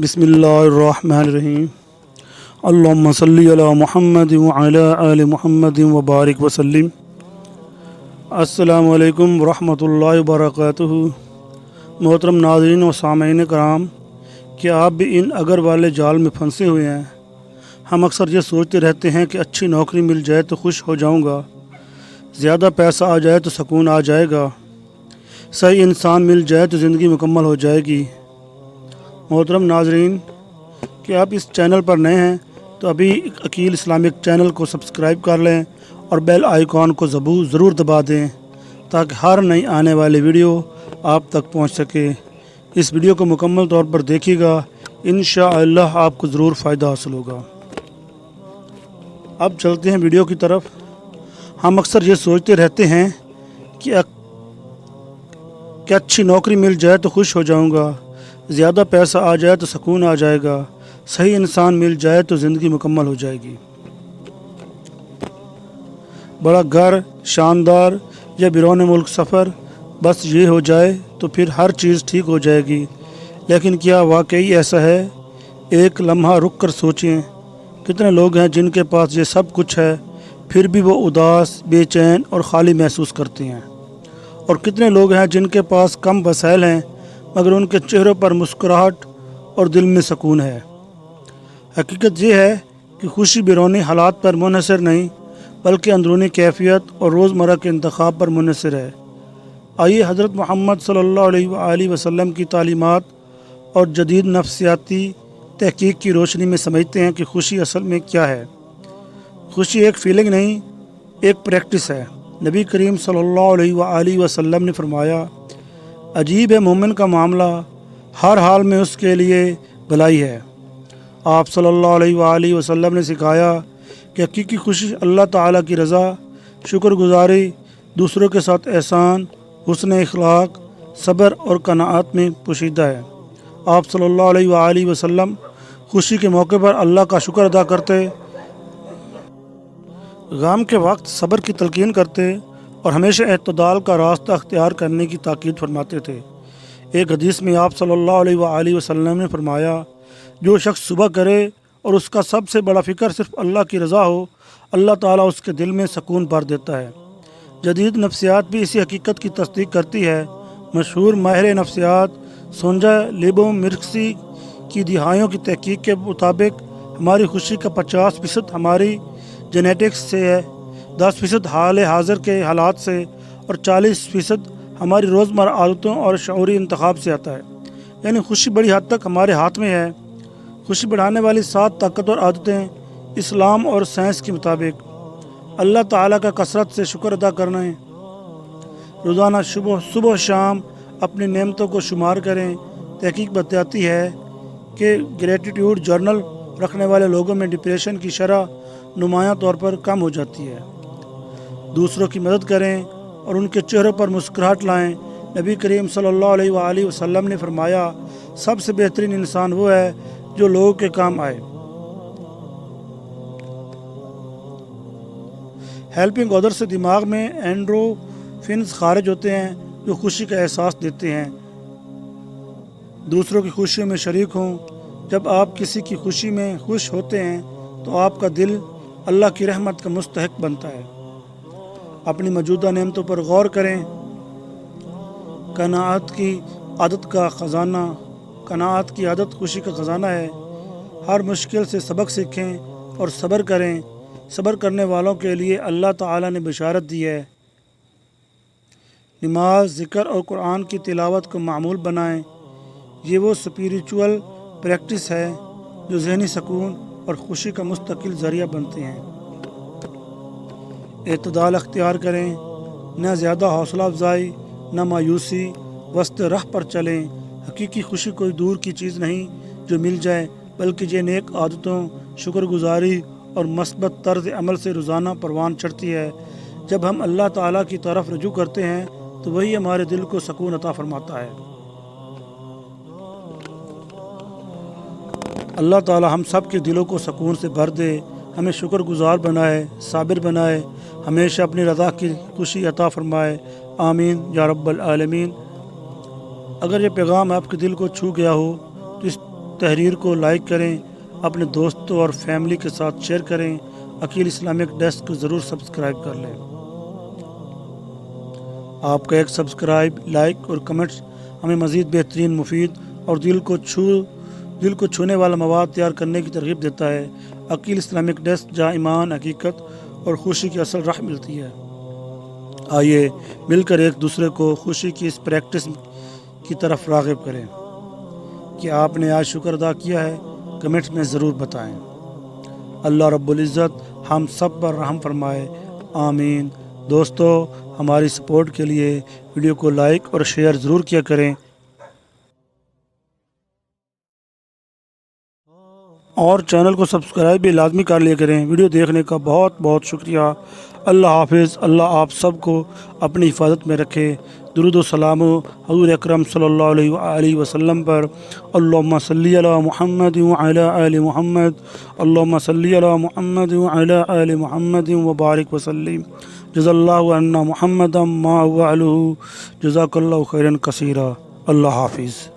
बिस्मिल्लाहिर्रहमानिर्रहीम। अल्लाहुम्मा सल्ली अला मुहम्मद व अला आलि मुहम्मद व बारिक वसल्लिम। अस्सलामु अलैकुम व रहमतुल्लाहि व बरकातुहू। मोहतरम नाज़रीन व सामीन कराम, क्या आप भी इन अगर वाले जाल में फंसे हुए हैं? हम अक्सर ये सोचते रहते हैं कि अच्छी नौकरी मिल जाए तो खुश हो जाऊंगा, ज़्यादा पैसा आ जाए तो सुकून आ जाएगा, सही इंसान मिल जाए तो ज़िंदगी मुकम्मल हो जाएगी। मोहतरम नाज़रीन, कि आप इस चैनल पर नए हैं तो अभी अकील इस्लामिक चैनल को सब्सक्राइब कर लें और बेल आइकॉन को ज़रूर दबा दें ताकि हर नई आने वाली वीडियो आप तक पहुंच सके। इस वीडियो को मुकम्मल तौर पर देखिएगा, इंशाअल्लाह आपको ज़रूर फ़ायदा हासिल होगा। अब चलते हैं वीडियो की तरफ। हम अक्सर ये सोचते रहते हैं कि अच्छी नौकरी मिल जाए तो खुश हो जाऊंगा, ज़्यादा पैसा आ जाए तो सुकून आ जाएगा, सही इंसान मिल जाए तो ज़िंदगी मुकम्मल हो जाएगी। बड़ा घर, शानदार या बिरौन मुल्क सफ़र, बस ये हो जाए तो फिर हर चीज़ ठीक हो जाएगी। लेकिन क्या वाकई ऐसा है? एक लम्हा रुक कर सोचें, कितने लोग हैं जिनके पास ये सब कुछ है फिर भी वो उदास, बेचैन और ख़ाली महसूस करते हैं, और कितने लोग हैं जिनके पास कम वसाइल हैं मगर उनके चेहरों पर मुस्कुराहट और दिल में सुकून है। हकीकत ये है कि खुशी बिरौनी हालात पर मुनहसर नहीं बल्कि अंदरूनी कैफियत और रोज़मर्रा के इंतखाब पर मुनहसर है। आइए हज़रत मोहम्मद सल्लल्लाहु अलैहि वसल्लम की तालीमात और जदीद नफ्सियाती तहकीक की रोशनी में समझते हैं कि खुशी असल में क्या है। खुशी एक फीलिंग नहीं, एक प्रैक्टिस है। नबी करीम सल्लल्लाहु अलैहि वसल्लम ने फरमाया, अजीब है मोमिन का मामला, हर हाल में उसके लिए भलाई है। आप सल्लल्लाहु अलैहि वसल्लम ने सिखाया कि हकीकी खुशी अल्लाह ताला की रज़ा, शुक्रगुजारी, दूसरों के साथ एहसान, हुस्न इखलाक, सब्र और कनाअत में पोशीदा है। आप सल्लल्लाहु अलैहि वसल्लम खुशी के मौके पर अल्लाह का शुक्र अदा करते, गम के वक्त सब्र की तलकीन करते और हमेशा एतदाल का रास्ता अख्तियार करने की ताकीद फरमाते थे। एक हदीस में आप सल्लल्लाहु अलैहि वसल्लम ने फरमाया, जो शख्स सुबह करे और उसका सबसे बड़ा फ़िक्र सिर्फ अल्लाह की रज़ा हो, अल्लाह ताला उसके दिल में सुकून भर देता है। जदीद नफ्सियात भी इसी हकीकत की तस्दीक करती है। मशहूर माहिर नफ्सियात सोंजा लेबो मिर्क्सी की दिहाइयों की तहकीक के मुताबिक हमारी खुशी का 50% हमारी जेनेटिक्स से है, 10% हाल हाज़िर के हालात से और 40% हमारी रोज़मर्रा आदतों और शऊरी इंतखाब से आता है। यानी खुशी बड़ी हद तक हमारे हाथ में है। खुशी बढ़ाने वाली 7 ताकतवर आदतें इस्लाम और साइंस के मुताबिक: अल्लाह ताला का कसरत से शुक्र अदा करना है, रोज़ाना सुबह शाम अपनी नेमतों को शुमार करें। तहकीक बताती है कि ग्रेटिट्यूड जर्नल रखने वाले लोगों में डिप्रेशन की शरह नुमायां तौर पर कम हो जाती है। दूसरों की मदद करें और उनके चेहरों पर मुस्कुराहट लाएं। नबी करीम सल्लल्लाहु अलैहि वसल्लम ने फरमाया, सबसे बेहतरीन इंसान वो है जो लोगों के काम आए। हेल्पिंग अदर से दिमाग में एंडोर्फिन्स खारिज होते हैं जो खुशी का एहसास देते हैं। दूसरों की खुशियों में शरीक हों। जब आप किसी की खुशी में खुश होते हैं तो आपका दिल अल्लाह की रहमत का मुस्तहिक बनता है। अपनी मौजूदा नेमतों पर गौर करें। कनाअत की आदत खुशी का ख़जाना है। हर मुश्किल से सबक सीखें और सब्र करें। सब्र करने वालों के लिए अल्लाह ताला ने बशारत दी है। नमाज, ज़िक्र और कुरान की तिलावत को मामूल बनाएं। ये वो स्पिरिचुअल प्रैक्टिस है जो ज़हनी सुकून और खुशी का मुस्तकिल ज़रिया बनते हैं। एतदाल अख्तियार करें, न ज़्यादा हौसला अफजाई न मायूसी, वस्त राह पर चलें। हकीकी खुशी कोई दूर की चीज़ नहीं जो मिल जाए, बल्कि ये नेक आदतों, शुक्रगुजारी और मस्बत तर्ज अमल से रोज़ाना परवान चढ़ती है। जब हम अल्लाह ताला की तरफ रुजू करते हैं तो वही हमारे दिल को सुकून अता फरमाता है। अल्लाह ताला हम सब के दिलों को सुकून से भर दे, हमें शुक्रगुजार बनाए, साबिर बनाए, हमेशा अपनी रज़ा की खुशी अता फरमाए। आमीन या रब्बल आलमीन। अगर ये पैगाम आपके दिल को छू गया हो तो इस تحریر کو لائک کریں، اپنے دوستوں اور فیملی کے ساتھ شیئر کریں۔ عقیل اسلامک ڈیسک کو ضرور سبسکرائب کر لیں۔ آپ کا ایک سبسکرائب، لائک اور کمنٹس ہمیں مزید بہترین، مفید اور دل کو چھونے والا مواد تیار کرنے کی ترغیب دیتا ہے۔ عقیل اسلامک ڈیسک، جہاں ایمان، حقیقت اور خوشی کی اصل راہ ملتی ہے۔ آئیے مل کر ایک دوسرے کو خوشی کی اس پریکٹس کی طرف راغب کریں۔ کہ آپ نے آج شکر ادا کیا ہے؟ کمنٹس میں ضرور بتائیں۔ اللہ رب العزت ہم سب پر رحم فرمائے، آمین۔ دوستو، ہماری سپورٹ کے لیے ویڈیو کو لائک اور شیئر ضرور کیا کریں، اور چینل کو سبسکرائب بھی لازمی کر لیا کریں۔ ویڈیو دیکھنے کا بہت بہت شکریہ۔ اللہ حافظ۔ اللہ آپ سب کو اپنی حفاظت میں رکھے۔ درود و سلام حضور اکرم صلی اللہ علیہ وآلہ وسلم پر۔ اللہم صلی علی محمد وعلی آل محمد، اللہم صلی علی محمد وعلی آل محمد وبارک وسلم۔ جزا اللہ عنا محمدا ما هو اہلہ، جزاک اللہ خیرا کثیرا۔ اللہ حافظ۔